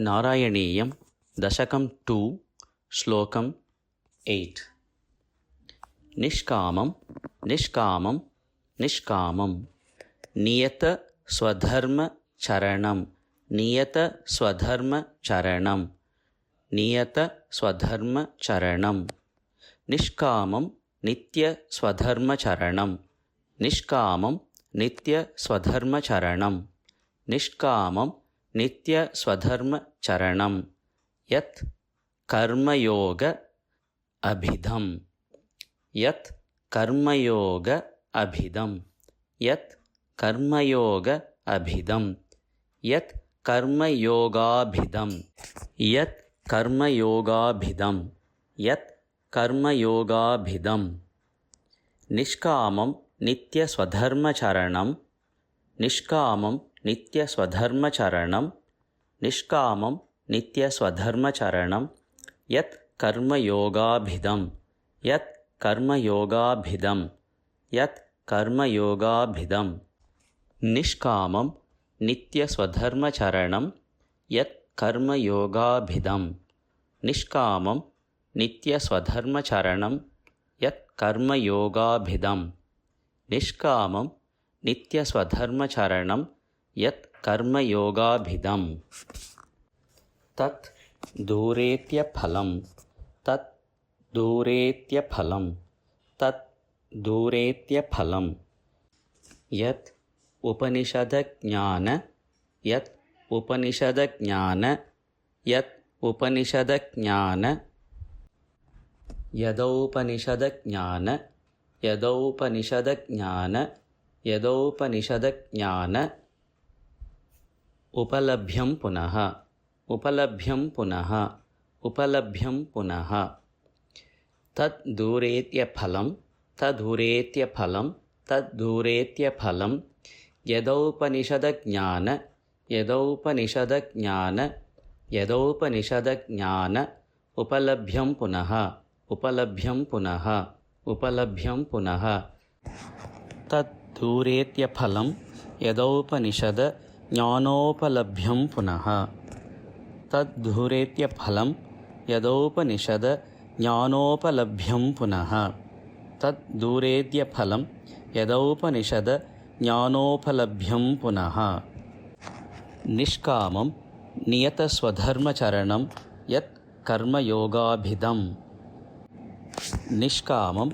नारायणीयं दशकं 2 श्लोकम् 8। निष्कामं निष्कामं निष्कामं नियतस्वधर्मचरणं नियतस्वधर्मचरणं नियतस्वधर्मचरणं निष्कामं नित्यस्वधर्मचरणं निष्कामं नित्यस्वधर्मचरणं निष्कामं नित्यस्वधर्मचरणं यत् कर्मयोग अभिधम् यत् कर्मयोग अभिधम् यत् कर्मयोग अभिधम् यत् कर्मयोगाभिधम् यत् कर्मयोगाभिधम् यत् कर्मयोगाभिधम् निष्कामं नित्यस्वधर्मचरणं निष्कामं नित्यस्वधर्मचरणं निष्कामं नित्यस्वधर्मचरणं यत् कर्मयोगाभिधम् यत् कर्मयोगाभिधम् यत् कर्मयोगाभिधम् निष्कामं नित्यस्वधर्मचरणं यत् कर्मयोगाभिधम् निष्कामं नित्यस्वधर्मचरणं यत् कर्मयोगाभिधम् निष्कामं नित्यस्वधर्मचरणं यत् कर्मयोगाभिधम् तत् दूरेत्यफलं तत् दूरेत्यफलं तत् दूरेत्यफलं यत् उपनिषदज्ञान यत् उपनिषदज्ञान यत् उपनिषदज्ञान यदौपनिषदज्ञान यदौपनिषदज्ञान यदौपनिषदज्ञान उपलभ्यं पुनः उपलभ्यं पुनः उपलभ्यं पुनः तद्दूरेत्यफलं तद्दूरेत्यफलं तद्दूरेत्यफलं यदौपनिषदज्ञान यदौपनिषदज्ञान यदौपनिषदज्ञान उपलभ्यं पुनः उपलभ्यं पुनः उपलभ्यं पुनः तद्दूरेत्यफलं यदौपनिषद ज्ञानोपलभ्यं पुनः तद्दूरेत्यफलं यदौपनिषद ज्ञानोपलभ्यं पुनः तद्दूरेत्यफलं यदौपनिषद ज्ञानोपलभ्यं पुनः निष्कामं नियतस्वधर्मचरणं यत् कर्मयोगाभिधम् निष्कामं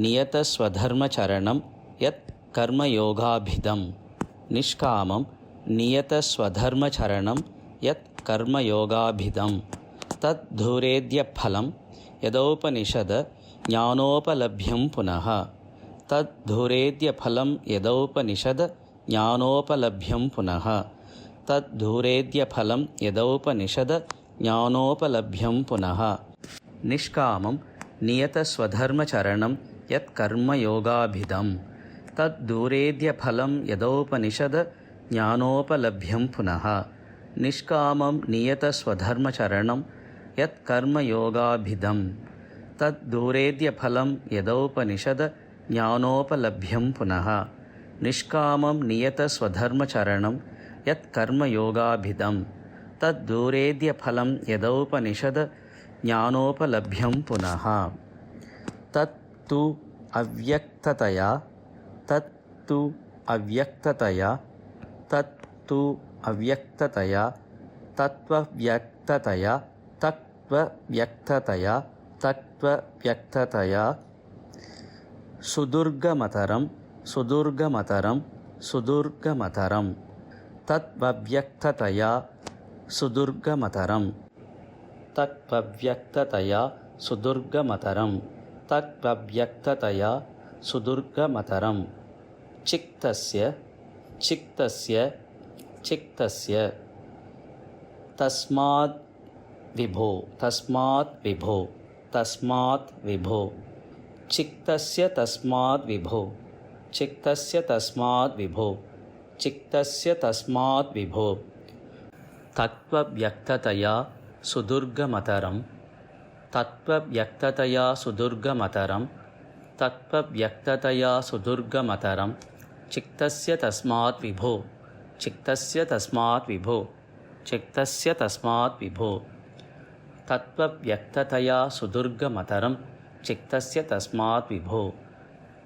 नियतस्वधर्मचरणं यत् कर्मयोगाभिधम् निष्कामं नियतस्वधर्मचरणं यत् कर्मयोगाभिधम् तद्दूरेत्यफलं यदौपनिषद ज्ञानोपलभ्यं पुनः तद्दूरेत्यफलं यदौपनिषद ज्ञानोपलभ्यं पुनः तद्दूरेत्यफलं यदौपनिषद ज्ञानोपलभ्यं पुनः निष्कामं नियतस्वधर्मचरणं यत् कर्मयोगाभिधम् तद्दूरेत्यफलं यदौपनिषद ज्ञानोपलभ्यं पुनः निष्कामं नियतस्वधर्मचरणं यत् कर्मयोगाभिधम् तद्दूरेत्यफलं यदौपनिषद ज्ञानोपलभ्यं पुनः निष्कामं नियतस्वधर्मचरणं यत् कर्मयोगाभिधम् तद्दूरेत्यफलं यदौपनिषद ज्ञानोपलभ्यं पुनः तत्तु अव्यक्ततया तत्तु अव्यक्ततया तत्तु अव्यक्ततया तत्त्वव्यक्ततया तत्त्वव्यक्ततया तत्त्वव्यक्ततया सुदुर्गमतरं सुदुर्गमतरं सुदुर्गमतरं तत्त्वव्यक्ततया सुदुर्गमतरं तत्त्वव्यक्ततया सुदुर्गमतरं तत्त्वव्यक्ततया सुदुर्गमतरं चित्तस्य चित्तस्य चित्तस्य तस्माद् विभो तस्मात् विभो तस्मात् विभो चित्तस्य तस्माद् विभो चित्तस्य तस्माद् विभो चित्तस्य तस्माद् विभो तत्त्वव्यक्ततया सुदुर्गमतरं तत्त्वव्यक्ततया सुदुर्गमतरं तत्त्वव्यक्ततया सुदुर्गमतरं चित्तस्य तस्मात् विभो चित्तस्य तस्मात् विभो चित्तस्य तस्मात् विभो तत्त्वव्यक्ततया सुदुर्गमतरं चित्तस्य तस्मात् विभो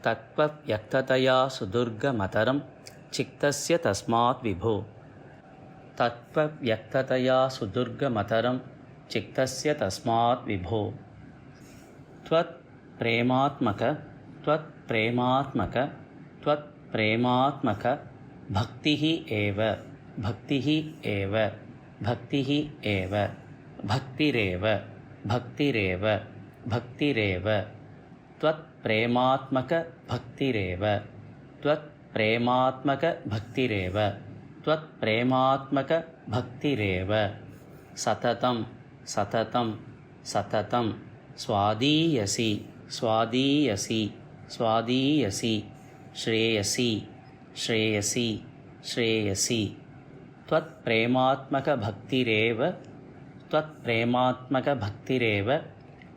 तत्त्वव्यक्ततया सुदुर्गमतरं चित्तस्य तस्मात् विभो तत्त्वव्यक्ततया सुदुर्गमतरं चित्तस्य तस्मात् विभो त्वत्प्रेमात्मक भक्तिः एव भक्तिरेव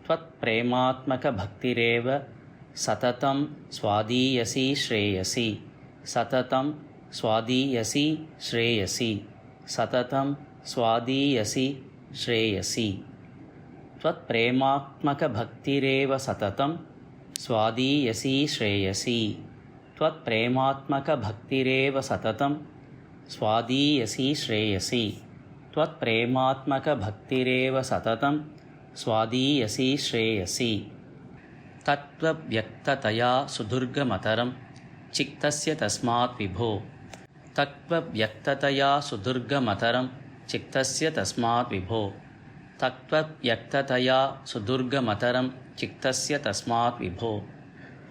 त्वत्प्रेमात्मक भक्तिरेव सततं स्वादीयसी श्रेयसी त्वत्प्रेमात्मक भक्तिरेव सततं स्वादीयसी श्रेयसी त्वत्प्रेमात्मक भक्तिरेव सततं स्वादीयसी श्रेयसी त्वत्प्रेमात्मक भक्तिरेव सततं स्वादीयसी श्रेयसी तत्त्वव्यक्ततया सुदुर्गमतरं चित्तस्य तस्मात् विभो तत्त्वव्यक्ततया सुदुर्गमतरं चित्तस्य तस्मात् विभो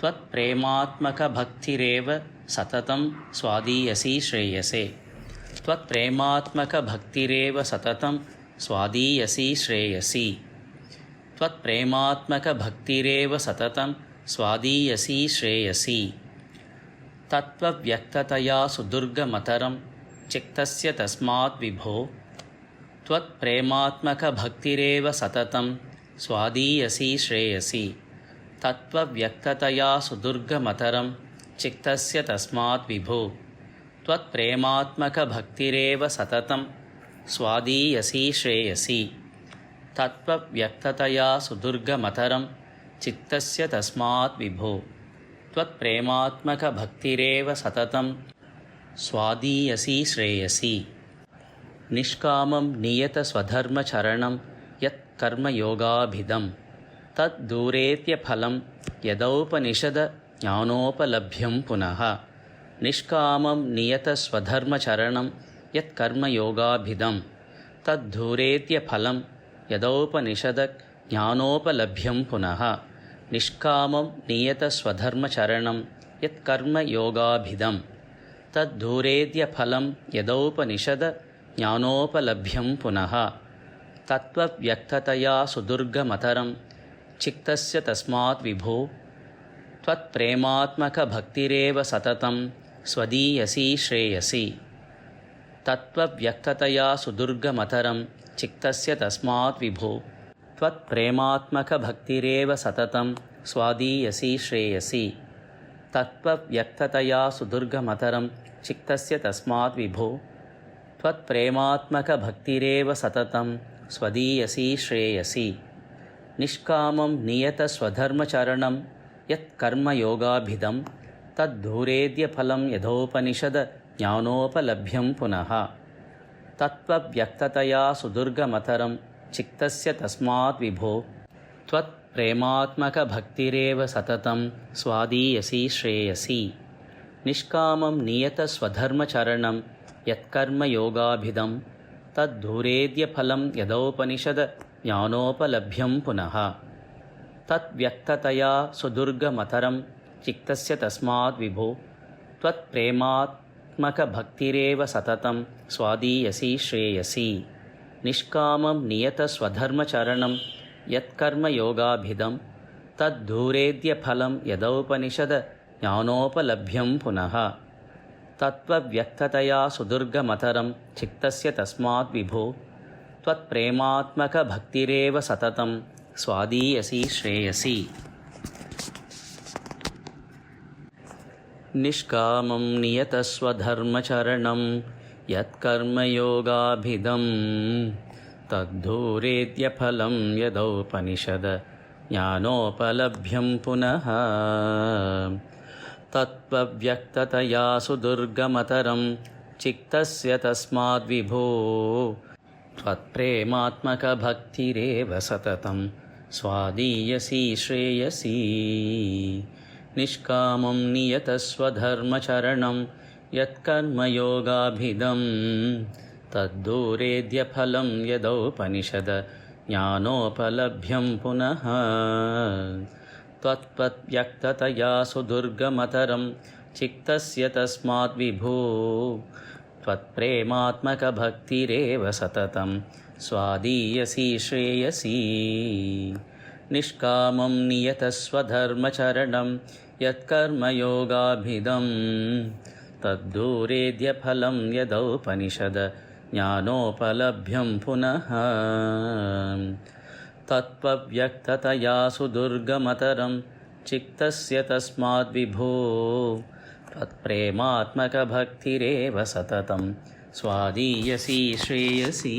त्वत्प्रेमात्मक भक्तिरेव सततं स्वादीयसी श्रेयसे त्वत्प्रेमात्मक भक्तिरेव सततं स्वादीयसी श्रेयसी तत्त्वव्यक्ततया सुदुर्गमतरं चित्तस्य तस्मात् विभो त्वत्प्रेमात्मक भक्तिरेव सततं स्वादीयसी श्रेयसी तत्त्वव्यक्ततया सुदुर्गमतरं चित्तस्य तस्मात् विभो त्वत्प्रेमात्मक भक्तिरेव सततं स्वादीयसी श्रेयसी तत्त्वव्यक्ततया सुदुर्गमतरं चित्तस्य तस्मात् विभो त्वत्प्रेमात्मक भक्तिरेव सततं स्वादीयसी श्रेयसी निष्कामं नियतस्वधर्मचरणं यत्कर्मयोगाभिधं तद्दूरेत्यफलं यदौपनिषदज्ञानोपलभ्यं पुनः निष्कामं नियतस्वधर्मचरणं यत्कर्मयोगाभिधं तद्धूरेत्यफलं यदौपनिषदज्ञानोपलभ्यं पुनः निष्कामं नियतस्वधर्मचरणं यत्कर्मयोगाभिधं तद्धूरेत्यफलं यदौपनिषदज्ञानोपलभ्यं पुनः तत्त्वव्यक्ततया सुदुर्गमतरं चित्तस्य तस्मात् विभो त्वत्प्रेमात्मक भक्तिरेव सततं स्वदीयसी श्रेयसी तत्त्वव्यक्ततया सुदुर्गमतरं चित्तस्य तस्मात् विभो त्वत्प्रेमात्मक भक्तिरेव सततं स्वादीयसी श्रेयसी तत्त्वव्यक्ततया सुदुर्गमतरं चित्तस्य तस्मात् विभो त्वत्प्रेमात्मक भक्तिरेव सततं स्वदीयसी श्रेयसी निष्कामं नियतस्वधर्मचरणं यत्कर्मयोगाभिधं तद्धूरेद्यफलं यथोपनिषदज्ञानोपलभ्यं पुनः तत्त्वव्यक्ततया सुदुर्गमतरं चित्तस्य तस्मात् विभो त्वत्प्रेमात्मक भक्तिरेव सततं स्वादीयसी श्रेयसी निष्कामं नियतस्वधर्मचरणं यत्कर्मयोगाभिधं तद्धूरेद्यफलं यदौपनिषदज्ञानोपलभ्यं पुनः तत्व्यक्ततया सुदुर्गमतरं चित्तस्य तस्मात् विभो त्वत्प्रेमात्मक भक्तिरेव सततं स्वादीयसी श्रेयसी निष्कामं नियतस्वधर्मचरणं यत्कर्मयोगाभिधं तद्धूरेद्यफलं यदौपनिषदज्ञानोपलभ्यं पुनः तत्त्वव्यक्ततया सुदुर्गमतरं चित्तस्य तस्मात् विभो त्वत्प्रेमात्मक भक्तिरेव सततं स्वादीयसी श्रेयसी निष्कामं नियतस्वधर्मचरणं यत्कर्मयोगाभिधं तद्धूरेद्यफलं यदौपनिषद ज्ञानोपलभ्यं पुनः तत्त्वव्यक्ततया सुदुर्गमतरं चित्तस्य तस्माद्विभो त्वत्प्रेमात्मकभक्तिरेव सततं स्वादीयसी श्रेयसी निष्कामं नियतस्वधर्मचरणं यत्कर्मयोगाभिधं तद्दूरेद्यफलं यदौपनिषद ज्ञानोपलभ्यं पुनः त्वत्व्यक्ततया सुदुर्गमतरं चित्तस्य तस्माद्विभो त्वत्प्रेमात्मकभक्तिरेव सततं स्वादीयसी श्रेयसी निष्कामं नियतस्वधर्मचरणं यत्कर्मयोगाभिधं तद्दूरेद्यफलं यदौपनिषद ज्ञानोपलभ्यं पुनः तत्त्वव्यक्ततया सुदुर्गमतरं चित्तस्य तस्माद्विभो त्वत्प्रेमात्मकभक्तिरेव सततं स्वादीयसी श्रेयसी।